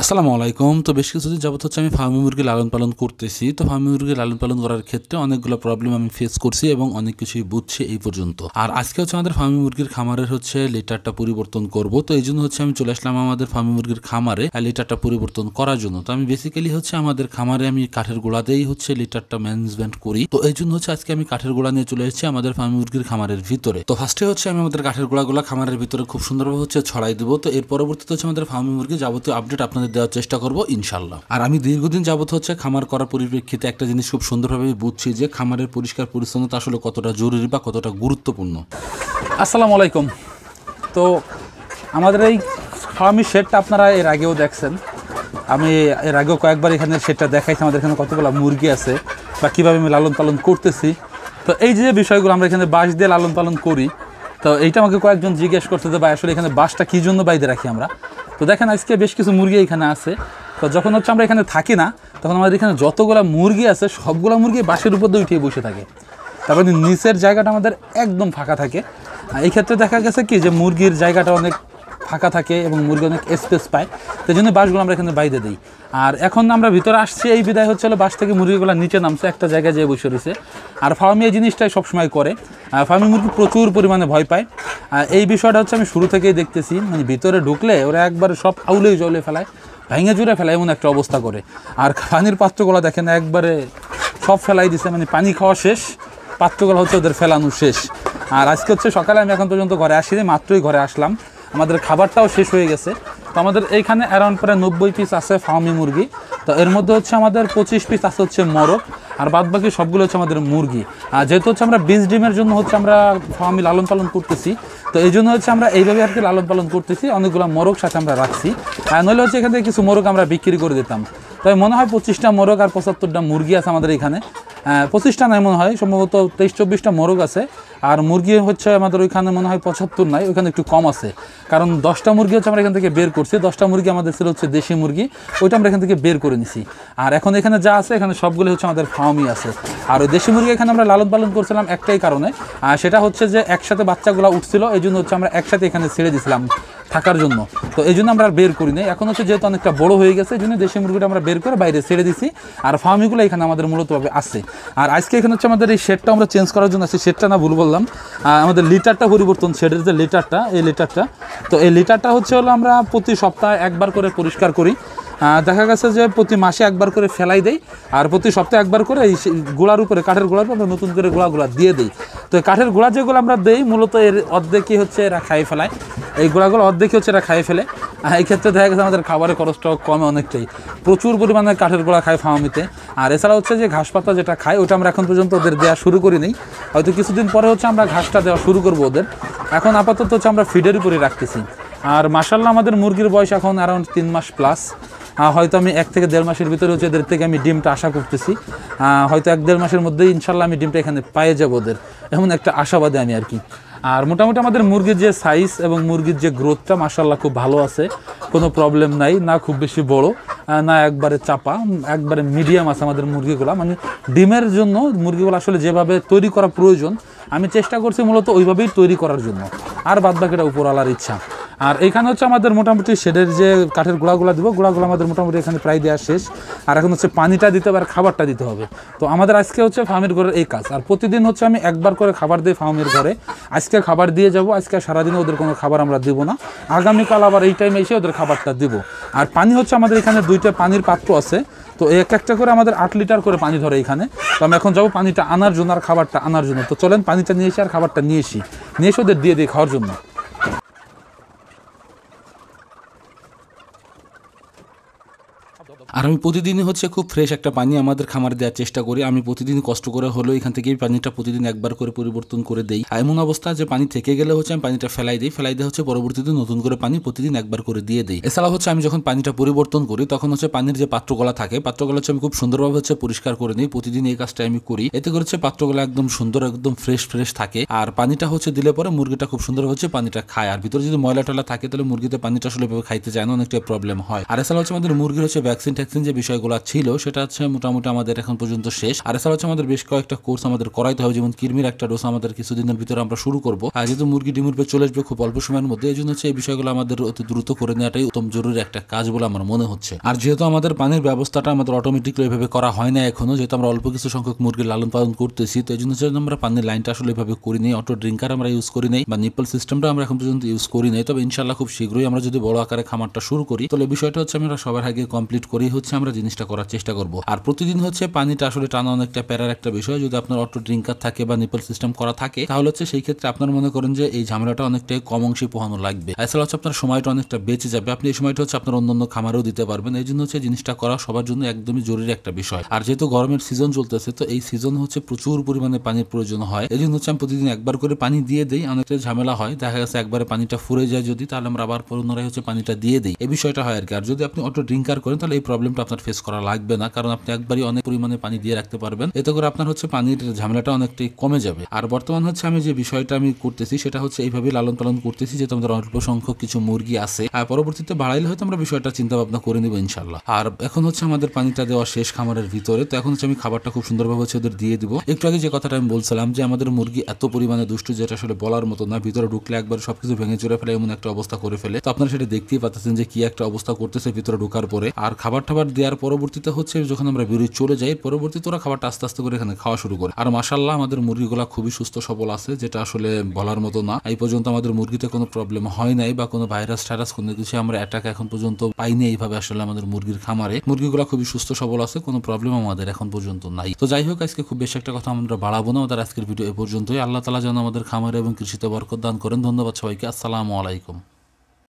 আসসালামু আলাইকুম। তো বেশ কিছুদিন যাবত হচ্ছে আমি ফার্মি মুরগি লালন পালন করতেছি। তো ফার্মি মুরগি লালন পালন করার ক্ষেত্রে অনেকগুলো প্রবলেম আমি ফেস করছি এবং অনেক কিছুই বুঝছি এই পর্যন্ত। আর আজকে হচ্ছে আমাদের ফার্মি মুরগির খামারের হচ্ছে লিটারটা পরিবর্তন করব। তো এই জন্য হচ্ছে আমি চলে আসলাম আমাদের ফার্মি মুরগির খামারে লিটারটা পরিবর্তন করার জন্য। তো আমি বেসিক্যালি হচ্ছে আমাদের খামারে আমি কাঠের গোড়াতেই হচ্ছে লিটারটা ম্যানেজমেন্ট করি। তো এই জন্য হচ্ছে আজকে আমি কাঠের গোড়া নিয়ে চলে এসেছি আমাদের ফার্মি মুরগির খামারের ভিতরে। তো ফার্স্টে হচ্ছে আমি আমাদের কাঠের গোড়াগুলো খামারের ভিতরে খুব সুন্দরভাবে হচ্ছে ছড়াই দিব। তো এর পরবর্তীতে হচ্ছে আমাদের ফার্মি মুরগি যাবতীয় আপডেট আপনাদের দেওয়ার চেষ্টা করবো ইনশাল্লাহ। আর আমি দীর্ঘদিন যাবত হচ্ছে খামার করার পরিপ্রেক্ষিতে একটা জিনিস খুব সুন্দরভাবে বুঝছি যে খামারের পরিষ্কার পরিচ্ছন্নতা আসলে কতটা জরুরি বা কতটা গুরুত্বপূর্ণ। আসসালামু আলাইকুম। তো আমাদের এই ফার্মি শেডটা আপনারা এর আগেও দেখছেন, আমি এর আগেও কয়েকবার এখানে শেডটা দেখাইছি। আমাদের এখানে কতগুলো মুরগি আছে বা কীভাবে আমি লালন পালন করতেছি। তো এই যে বিষয়গুলো আমরা এখানে বাঁশ দিয়ে লালন পালন করি, তো এইটা আমাকে কয়েকজন জিজ্ঞেস করতে যে ভাই আসলে এখানে বাঁশটা কী জন্য বাইরে রাখি আমরা। তো দেখেন আজকে বেশ কিছু মুরগি এখানে আছে। তো যখন হচ্ছে আমরা এখানে থাকি না, তখন আমাদের এখানে যতগুলো মুরগি আছে সবগুলো মুরগি বাঁশের উপর দিয়ে উঠে বসে থাকে। তারপরে নিচের জায়গাটা আমাদের একদম ফাঁকা থাকে। এই ক্ষেত্রে দেখা গেছে কি যে মুরগির জায়গাটা অনেক ফাঁকা থাকে এবং মুরগি অনেক স্পেস পায়। সেই জন্য বাঁশগুলো আমরা এখানে বাইরে দিই। আর এখন আমরা ভিতরে আসছি, এই বিদায় হচ্ছে বাঁশ থেকে মুরগিগুলো নিচে নামছে, একটা জায়গায় যেয়ে বসে রয়েছে। আর ফার্মি এই জিনিসটাই সবসময় করে। ফার্মি মুরগি প্রচুর পরিমাণে ভয় পায়। এই বিষয়টা হচ্ছে আমি শুরু থেকেই দেখতেছি, মানে ভিতরে ঢুকলে ওরা একবার সব আউলেই জলে ফেলায়, ভেঙে জুড়ে ফেলায়, এমন একটা অবস্থা করে। আর পানির পাত্রগুলো দেখেন একবারে সব ফেলাই দিছে, মানে পানি খাওয়া শেষ, পাত্রগুলো হচ্ছে ওদের ফেলানো শেষ। আর আজকে হচ্ছে সকালে আমি এখন পর্যন্ত ঘরে আসিনি, মাত্রই ঘরে আসলাম, আমাদের খাবারটাও শেষ হয়ে গেছে। তো আমাদের এইখানে অ্যারাউন্ড প্রায় 90 পিস আছে ফার্মি মুরগি। তো এর মধ্যে হচ্ছে আমাদের 25 পিস আছে হচ্ছে মোরগ, আর বাদ বাকি সবগুলো হচ্ছে আমাদের মুরগি। আর যেহেতু হচ্ছে আমরা বীজ ডিমের জন্য হচ্ছে আমরা ফার্মি লালন পালন করতেছি, তো এই জন্য হচ্ছে আমরা এইভাবে আর কি লালন পালন করতেছি। অনেকগুলো মোরগ সাথে আমরা রাখছি, আর নইলে হচ্ছে এখান থেকে কিছু মোরগ আমরা বিক্রি করে দিতাম। তবে মনে হয় 25টা মোরগ আর 75টা মুরগি আছে আমাদের এখানে। 25টা নাই মনে হয়, সম্ভবত 23-24টা মোরগ আছে। আর মুরগি হচ্ছে আমাদের ওইখানে মনে হয় 75 নাই, ওইখানে একটু কম আছে। কারণ 10টা মুরগি হচ্ছে আমরা এখান থেকে বের করছি। 10টা মুরগি আমাদের ছিল হচ্ছে দেশি মুরগি, ওইটা আমরা এখান থেকে বের করে নিছি। আর এখন এখানে যা আছে এখানে সবগুলো হচ্ছে আমাদের ফার্মই আছে। আর ওই দেশি মুরগি এখানে আমরা লালন পালন করছিলাম একটাই কারণে, সেটা হচ্ছে যে একসাথে বাচ্চাগুলো উঠছিল, এই জন্য হচ্ছে আমরা একসাথে এখানে ছেড়ে দিয়েছিলাম থাকার জন্য। তো এই জন্য আমরা আর বের করি নাই। এখন হচ্ছে যেহেতু অনেকটা বড় হয়ে গেছে, এই জন্য দেশি মুরগিটা আমরা বের করে বাইরে ছেড়ে দিছি। আর ফার্মিগুলো এখানে আমাদের মূলতভাবে আছে। আর আজকে এখানে হচ্ছে আমাদের এই শেডটা আমরা চেঞ্জ করার জন্য আছে। শেডটা না ভুল বললাম, আমাদের লিটারটা পরিবর্তন, শেডের যে লিটারটা, এই লিটারটা। তো এই লিটারটা হচ্ছে আমরা প্রতি সপ্তাহে একবার করে পরিষ্কার করি। দেখা গেছে যে প্রতি মাসে একবার করে ফেলাই দেই, আর প্রতি সপ্তাহে একবার করে এই গোড়ার উপরে, কাঠের গোড়ার উপরে আমরা নতুন করে গোড়াগুলো দিয়ে দিই। তো কাঠের গোড়া যেগুলো আমরা দিই মূলত এর অর্ধেকই হচ্ছে এরা খাইয়ে ফেলায়, এই গোড়াগুলো অর্ধেকই হচ্ছে এরা খাইয়ে ফেলে। এই ক্ষেত্রে দেখা গেছে আমাদের খাবারের খরচটাও কমে অনেকটাই, প্রচুর পরিমাণে কাঠের গোড়া খায় ফার্মিতে। আর এছাড়া হচ্ছে যে ঘাস পাতা যেটা খায়, ওটা আমরা এখন পর্যন্ত ওদের দেওয়া শুরু করি নেই, হয়তো কিছুদিন পরে হচ্ছে আমরা ঘাসটা দেওয়া শুরু করবো ওদের। এখন আপাতত হচ্ছে আমরা ফিডের উপরে রাখতেছি। আর মাশাআল্লাহ আমাদের মুরগির বয়স এখন অ্যারাউন্ড 3 মাস প্লাস। হয়তো আমি 1 থেকে 1.5 মাসের ভিতরে হচ্ছে এদের থেকে আমি ডিমটা আশা করতেছি। হয়তো 1-1.5 মাসের মধ্যেই ইনশাল্লাহ আমি ডিমটা এখানে পেয়ে যাবো ওদের, এমন একটা আশাবাদী আমি আর কি। আর মোটামুটি আমাদের মুরগির যে সাইজ এবং মুরগির যে গ্রোথটা মাশাআল্লাহ খুব ভালো আছে, কোনো প্রবলেম নাই, না খুব বেশি বড় না একবারে চাপা, একবারে মিডিয়াম আছে আমাদের মুরগিগুলো। মানে ডিমের জন্য মুরগিগুলো আসলে যেভাবে তৈরি করা প্রয়োজন আমি চেষ্টা করছি মূলত ওইভাবেই তৈরি করার জন্য, আর বাদ বাকিটা উপরওয়ালার ইচ্ছা। আর এখানে হচ্ছে আমাদের মোটামুটি শেডের যে কাঠের গোড়াগুলো দিব, গোড়াগুলো আমাদের মোটামুটি এখানে প্রায় দেওয়া শেষ। আর এখন হচ্ছে পানিটা দিতে হবে আর খাবারটা দিতে হবে। তো আমাদের আজকে হচ্ছে ফার্মের ঘরের এই কাজ। আর প্রতিদিন হচ্ছে আমি একবার করে খাবার দিই ফার্মের ঘরে। আজকে খাবার দিয়ে যাব, আজকে সারাদিনে ওদের কোনো খাবার আমরা দিব না, আগামীকাল আবার এই টাইমে এসে ওদের খাবারটা দিব। আর পানি হচ্ছে আমাদের এখানে 2টা পানির পাত্র আছে, তো এক একটা করে আমাদের 8 লিটার করে পানি ধরে এখানে। তো আমি এখন যাবো পানিটা আনার জন্য আর খাবারটা আনার জন্য। তো চলেন পানিটা নিয়ে এসে আর খাবারটা নিয়ে এসে ওদের দিয়ে দিই খাওয়ার জন্য। আর আমি প্রতিদিনই হচ্ছে খুব ফ্রেশ একটা পানি আমাদের খামারে দেওয়ার চেষ্টা করি। আমি প্রতিদিন কষ্ট করে হলেও এখান থেকে পানিটা প্রতিদিন একবার করে পরিবর্তন করে দেই। এমন অবস্থা যে পানি থেকে গেলে হচ্ছে আমি পানিটা ফেলাই দিই হচ্ছে পরবর্তীতে নতুন করে পানি প্রতিদিন একবার করে দিয়ে দিই। এছাড়া হচ্ছে আমি যখন পানিটা পরিবর্তন করি তখন হচ্ছে পানির যে পাত্রগুলো থাকে, পাত্রগুলো হচ্ছে আমি খুব সুন্দরভাবে হচ্ছে পরিষ্কার করে নিই। প্রতিদিন এই কাজটা আমি করি, এতে করে হচ্ছে পাত্রগুলো একদম সুন্দর, একদম ফ্রেশ থাকে। আর পানিটা হচ্ছে দিলে পরে মুরগিটা খুব সুন্দর হচ্ছে পানিটা খায়। আর ভিতরে যদি ময়লা টলা থাকে তাহলে মুরগিতে পানিটা আসলে খাইতে চায় না, অনেকটা প্রবলেম হয়। আর এছাড়া হচ্ছে আমাদের মুরগির হচ্ছে ভ্যাকসিন ট্যাকসিন যে বিষয়গুলো ছিল সেটা হচ্ছে মোটামুটি আমাদের এখন পর্যন্ত শেষ। আর এছাড়া হচ্ছে আমাদের বেশ কয়েকটা কোর্স আমাদের করাইতে হবে, যেমন কৃমির একটা ডোজ আমাদের কিছুদিনের ভিতরে আমরা শুরু করবো। আর যেহেতু মুরগি ডিমের উপরে চলে আসবে খুব অল্প সময়ের মধ্যে, এই জন্য হচ্ছে এই বিষয়গুলো আমাদের অতি দ্রুত করে নেওয়াটাই উত্তম জরুরি একটা কাজ বলে আমার মনে হচ্ছে। আর যেহেতু আমাদের পানির ব্যবস্থাটা আমাদের অটোমেটিকলি এভাবে করা হয় না এখনো, যেহেতু আমরা অল্প কিছু সংখ্যক মুরগির লালন পালন করতেছি, তো এই জন্য হচ্ছে আমরা পানির লাইনটা আসলে এভাবে করি নাই, অটো ড্রিঙ্কার আমরা ইউজ করি নাই বা নিপল সিস্টেমটা আমরা এখন পর্যন্ত ইউজ করি নাই। তবে ইনশাল্লাহ খুব শীঘ্রই আমরা যদি বড় আকারে খামারটা শুরু করি তাহলে বিষয়টা হচ্ছে আমরা সবার আগে কমপ্লিট করেই হচ্ছে আমরা জিনিসটা করার চেষ্টা করব। আর প্রতিদিন হচ্ছে পানিটা আসলে টানা অনেকটা প্যারার একটা বিষয়। যদি আপনার অটো ড্রিঙ্কার থাকে বা নিপল সিস্টেম করা থাকে তাহলে হচ্ছে সেই ক্ষেত্রে আপনার মনে করেন যে এই ঝামেলাটা অনেকটাই কম অংশে পোহানো লাগবে। এছাড়া হচ্ছে আপনার সময়টা অনেকটা বেঁচে যাবে, আপনি এই সময়টা হচ্ছে আপনার অন্যান্য খামারেও দিতে পারবেন। এই জন্য হচ্ছে জিনিসটা করা সবার জন্য একদমই জরুরি একটা বিষয়। আর যেহেতু গরমের সিজন চলতেছে, তো এই সিজন হচ্ছে প্রচুর পরিমাণে পানির প্রয়োজন হয়। এই জন্য হচ্ছে আমি প্রতিদিন একবার করে পানি দিয়ে দিই। অনেকটা ঝামেলা হয়, দেখা গেছে একবারে পানিটা ফুরে যায় যদি, তাহলে আমরা আবার পুনরায় হচ্ছে পানিটা দিয়ে দিই, এই বিষয়টা হয় আর কি। আর যদি আপনি অটো ড্রিঙ্কার করেন তাহলে এই প্রবলেমটা আপনার ফেস করা লাগবে না, কারণ আপনি একবারই অনেক পরিমাণে পানি দিয়ে রাখতে পারবেন। এতে করে আপনার হচ্ছে পানির ঝামেলাটা অনেকটাই কমে যাবে। আর বর্তমান হচ্ছে আমি যে বিষয়টা আমি করতেছি সেটা হচ্ছে এইভাবে লালন পালন করতেছি, যেহেতু আমাদের অল্প সংখ্যক কিছু মুরগি আছে। আর পরবর্তীতে বাড়াইলে হয়তো আমরা বিষয়টা চিন্তা ভাবনা করে নিব ইনশাল্লাহ। আর এখন হচ্ছে আমাদের পানিটা দেওয়া শেষ খামারের ভিতরে, তো এখন হচ্ছে আমি খাবারটা খুব সুন্দরভাবে হচ্ছে ওদের দিয়ে দিব। একটু আগে যে কথাটা আমি বলছিলাম যে আমাদের মুরগি এত পরিমাণে দুষ্টু যেটা আসলে বলার মতো না, ভিতরে ঢুকলে একবার সবকিছু ভেঙে চুরে ফেলে এমন একটা অবস্থা করে ফেলে। তো আপনারা সেটা দেখতেই পাচ্ছেন যে কি একটা অবস্থা করতেছে ভিতরে ঢোকার পরে। আর খাবার টাবার দেওয়ার পরবর্তীতে হচ্ছে যখন আমরা বেরিয়ে চলে যাই, পরবর্তীতে ওরা খাবারটা আস্তে আস্তে করে এখানে খাওয়া শুরু করে। আর মাশাআল্লাহ আমাদের মুরগিগুলা খুবই সুস্থ সবল আছে, যেটা আসলে বলার মতো না। এই পর্যন্ত আমাদের মুরগিতে কোনো প্রবলেম হয় নাই বা কোনো ভাইরাস টাইরাস কোনো কিছু আমরা অ্যাটাক এখন পর্যন্ত পাইনি। এইভাবে আসলে আমাদের মুরগির খামারে মুরগিগুলা খুবই সুস্থ সবল আছে, কোনো প্রবলেম আমাদের এখন পর্যন্ত নাই। তো যাই হোক, আজকে খুব বেশি একটা কথা আমরা বাড়াবো না, আমাদের আজকের ভিডিও এ পর্যন্তই। আল্লাহ তাআলা যেন আমাদের খামারে এবং কৃষিতে বরকত দান করেন। ধন্যবাদ সবাইকে, আসসালামু আলাইকুম।